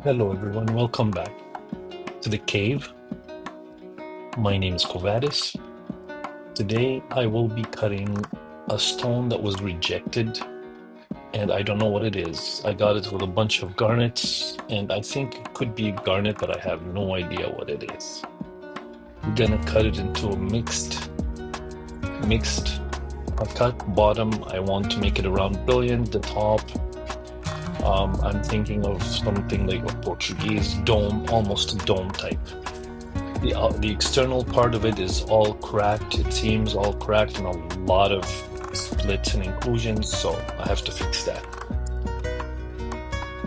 Hello everyone, welcome back to the cave. My name is Kovadis. Today I will be cutting a stone that was rejected and I don't know what it is. I got it with a bunch of garnets and I think it could be garnet, but I have no idea what it is. I'm gonna cut it into a mixed cut. Bottom, I want to make it around brilliant. The top, I'm thinking of something like a Portuguese dome, almost a dome type. The external part of it is all cracked. It seems all cracked and a lot of splits and inclusions, so I have to fix that.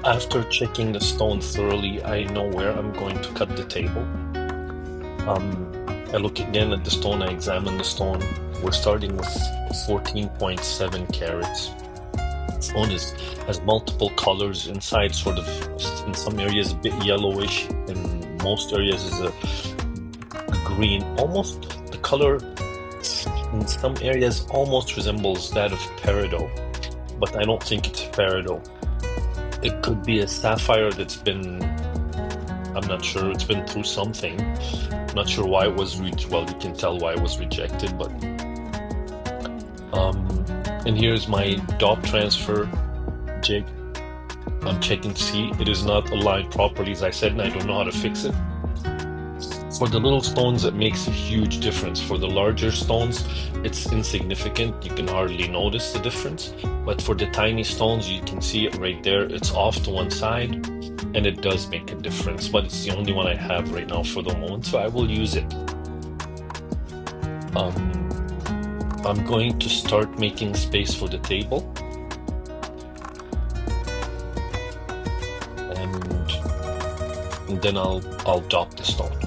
After checking the stone thoroughly, I know where I'm going to cut the table. I look again at the stone, I examine the stone. We're starting with 14.7 carats. Stone has multiple colors inside, sort of in some areas a bit yellowish, in most areas is a green, almost the color in some areas almost resembles that of Peridot, but I don't think it's Peridot. It could be a sapphire that's been, I'm not sure, it's been through something. I'm not sure why it was well, you can tell why it was rejected, but and here's my dot transfer jig. I'm checking to see it is not aligned properly, as I said, and I don't know how to fix it. For the little stones, it makes a huge difference. For the larger stones, it's insignificant. You can hardly notice the difference. But for the tiny stones, you can see it right there. It's off to one side, and it does make a difference. But it's the only one I have right now for the moment, so I will use it. I'm going to start making space for the table. And then I'll dot the stone.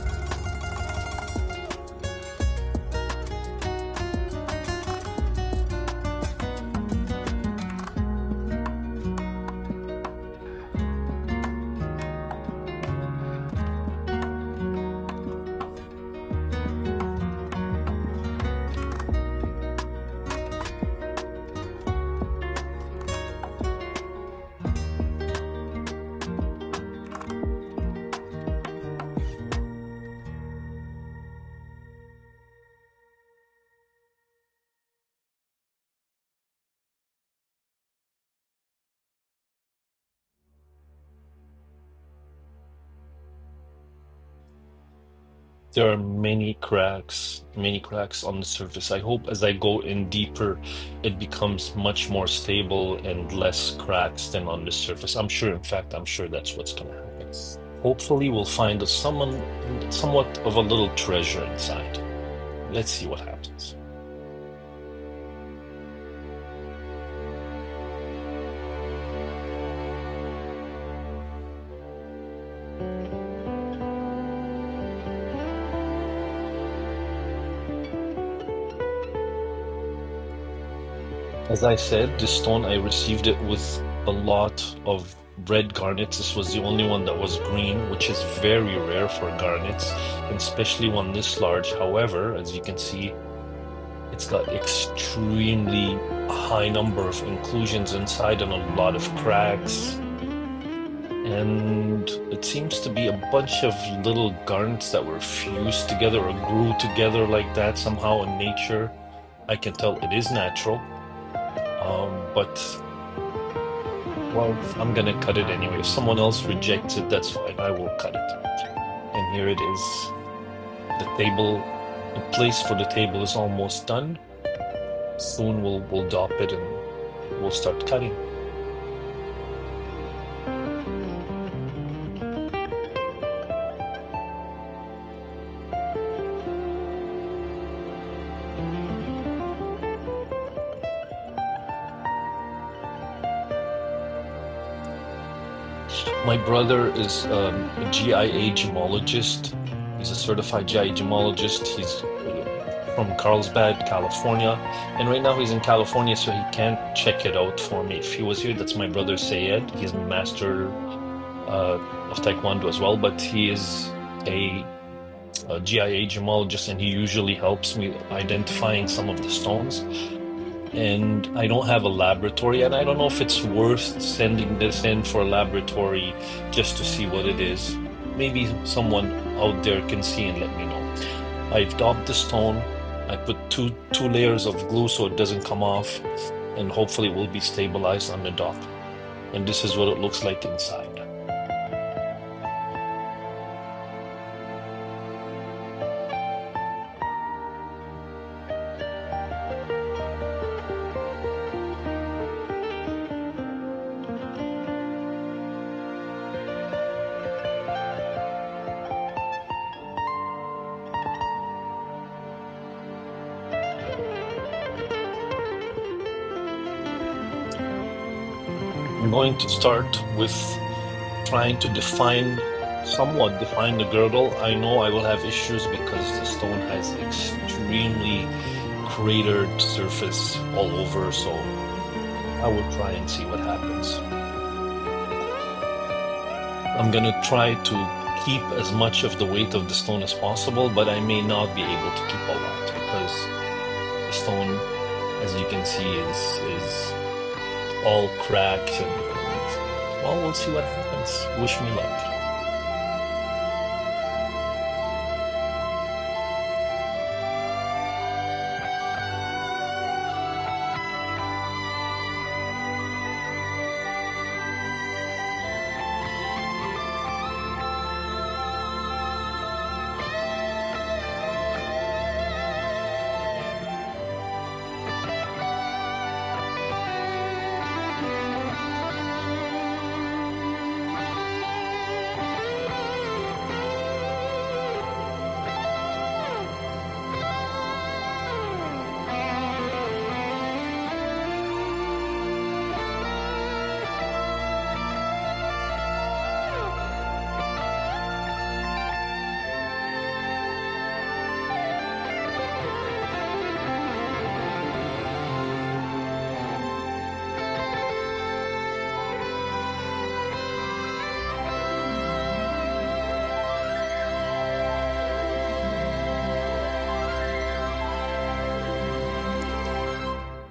There are many cracks on the surface. I hope as I go in deeper, it becomes much more stable and less cracks than on the surface. I'm sure, in fact, I'm sure that's what's going to happen. Hopefully, we'll find somewhat of a little treasure inside. Let's see what happens. As I said, this stone, I received it with a lot of red garnets. This was the only one that was green, which is very rare for garnets, and especially one this large. However, as you can see, it's got extremely high number of inclusions inside and a lot of cracks. And it seems to be a bunch of little garnets that were fused together or grew together like that somehow in nature. I can tell it is natural. But, well, I'm gonna cut it anyway. If someone else rejects it, that's fine. I will cut it. And here it is. The place for the table is almost done. Soon we'll dop it and we'll start cutting. My brother is a GIA gemologist. He's a certified GIA gemologist. He's from Carlsbad, California. And right now he's in California, so he can't check it out for me. If he was here, that's my brother Sayed. He's a master of Taekwondo as well, but he is a GIA gemologist, and he usually helps me identifying some of the stones. and I don't have a laboratory, and I don't know if it's worth sending this in for a laboratory just to see what it is. Maybe someone out there can see and let me know. I've daubed the stone. I put two layers of glue so it doesn't come off, and hopefully it will be stabilized on the dop. And this is what it looks like inside. I'm going to start with trying to somewhat define the girdle. I know I will have issues because the stone has extremely cratered surface all over, so I will try and see what happens. I'm gonna try to keep as much of the weight of the stone as possible, but I may not be able to keep a lot because the stone, as you can see, is all cracked, and well, we'll see what happens. Wish me luck.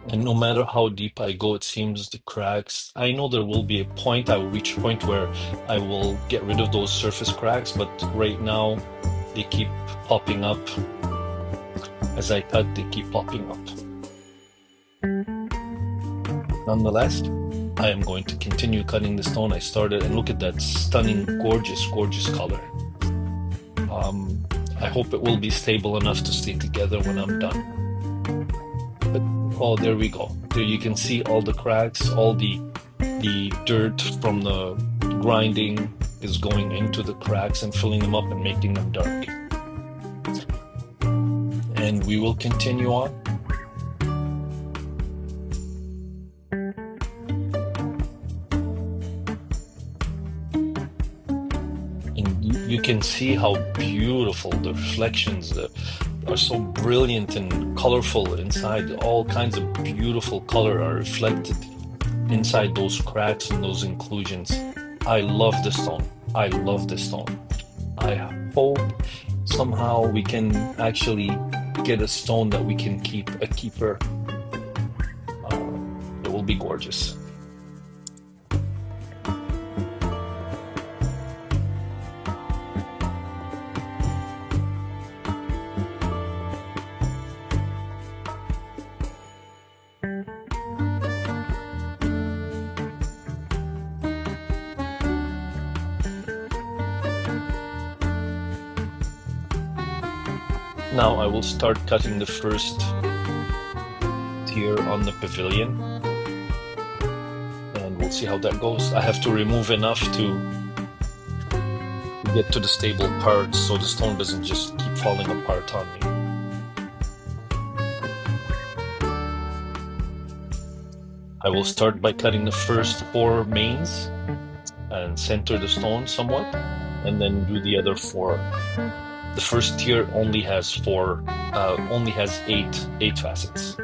And no matter how deep I go, it seems the cracks, I know there will be a point, I will reach a point where I will get rid of those surface cracks, but right now they keep popping up. As I cut, they keep popping up. Nonetheless, I am going to continue cutting the stone I started, and look at that stunning, gorgeous, gorgeous color. I hope it will be stable enough to stay together when I'm done. But oh, there we go. There you can see all the cracks, all the dirt from the grinding is going into the cracks and filling them up and making them dark. And we will continue on. And you can see how beautiful the reflections are, so brilliant and colorful inside. All kinds of beautiful color are reflected inside those cracks and those inclusions. I love this stone. I love this stone. I hope somehow we can actually get a stone that we can keep, a keeper. It will be gorgeous. Now I will start cutting the first tier on the pavilion, and we'll see how that goes. I have to remove enough to get to the stable parts so the stone doesn't just keep falling apart on me. I will start by cutting the first 4 mains and center the stone somewhat, and then do the other 4. The first tier only has 8 facets.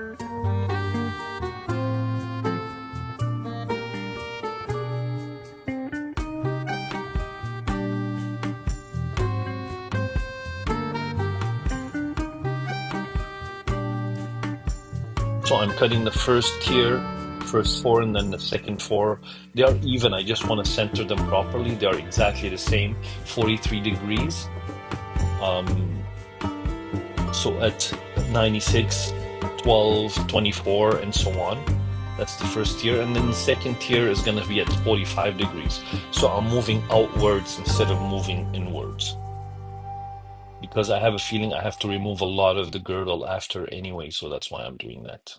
So I'm cutting the first tier, first four, and then the second four. They are even. I just want to center them properly. They are exactly the same, 43 degrees. So at 96, 12, 24, and so on. That's the first tier. And then the second tier is going to be at 45 degrees. So I'm moving outwards instead of moving inwards, because I have a feeling I have to remove a lot of the girdle after anyway. So that's why I'm doing that.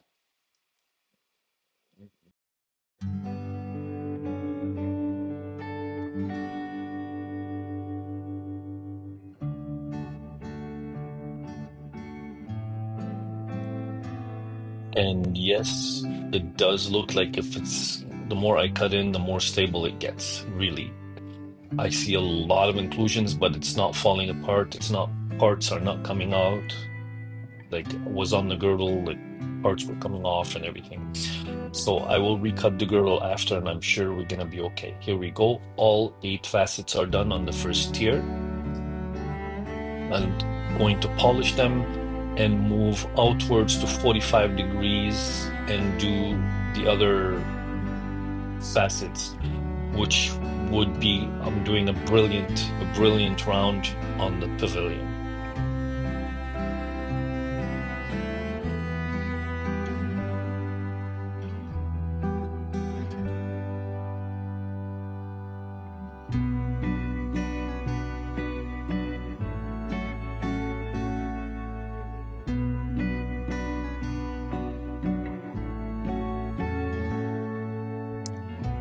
And yes, it does look like if it's, the more I cut in, the more stable it gets, really. I see a lot of inclusions, but it's not falling apart. It's not, parts are not coming out. Like was on the girdle, like parts were coming off and everything. So I will recut the girdle after, and I'm sure we're gonna be okay. Here we go. All 8 facets are done on the first tier. I'm going to polish them and move outwards to 45 degrees and do the other facets, which would be, I'm doing a brilliant round on the pavilion.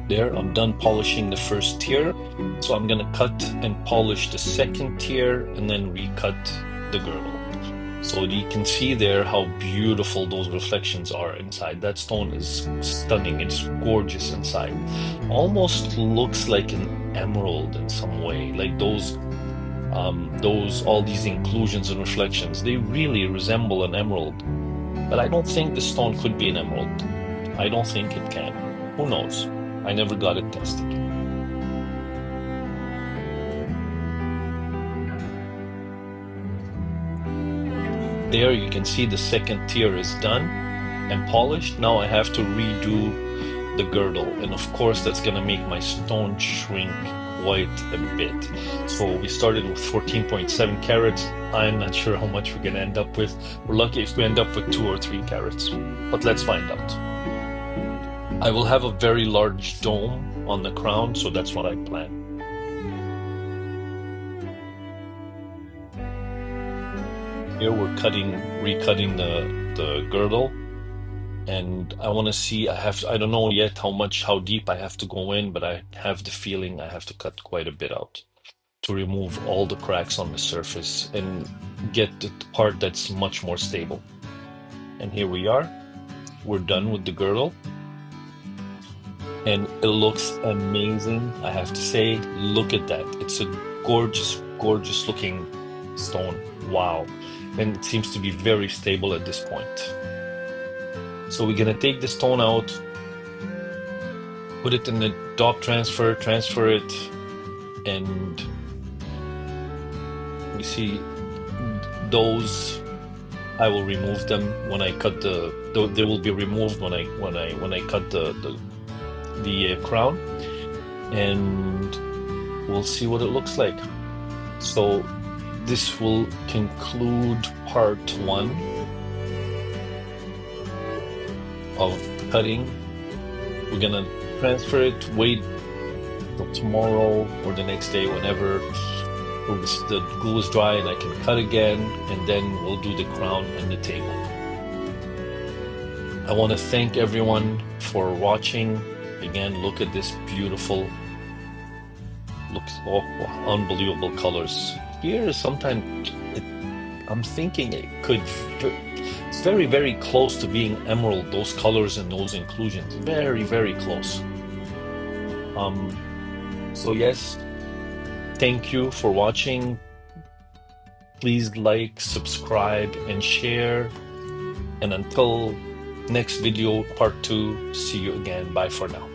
There, I'm done polishing the first tier, so I'm gonna cut and polish the second tier and then recut the girdle. So you can see there how beautiful those reflections are inside. That stone is stunning. It's gorgeous inside. Almost looks like an emerald in some way, like those all these inclusions and reflections. They really resemble an emerald, but I don't think the stone could be an emerald. I don't think it can. Who knows? I never got it tested. There you can see the second tier is done and polished. Now I have to redo the girdle, and of course that's gonna make my stone shrink quite a bit. So we started with 14.7 carats. I'm not sure how much we're gonna end up with. We're lucky if we end up with 2 or 3 carats, but let's find out. I will have a very large dome on the crown, so that's what I plan. Here we're recutting the girdle, and I want to see, I don't know yet how deep I have to go in, but I have the feeling I have to cut quite a bit out to remove all the cracks on the surface and get the part that's much more stable. And here we are. We're done with the girdle. And it looks amazing, I have to say. Look at that. It's a gorgeous, gorgeous looking stone. Wow. And it seems to be very stable at this point. So we're gonna take the stone out, put it in the dot transfer it, and you see those, I will remove them when I cut they will be removed when I cut the crown, and we'll see what it looks like. So this will conclude part 1 of cutting. We're gonna transfer it, wait till tomorrow or the next day, whenever the glue is dry and I can cut again, and then we'll do the crown and the table. I want to thank everyone for watching. Again, look at this beautiful, unbelievable colors. Here, sometimes I'm thinking it's very, very close to being emerald, those colors and those inclusions. Very, very close. So yes, thank you for watching. Please like, subscribe, and share. And until next video, part 2, see you again. Bye for now.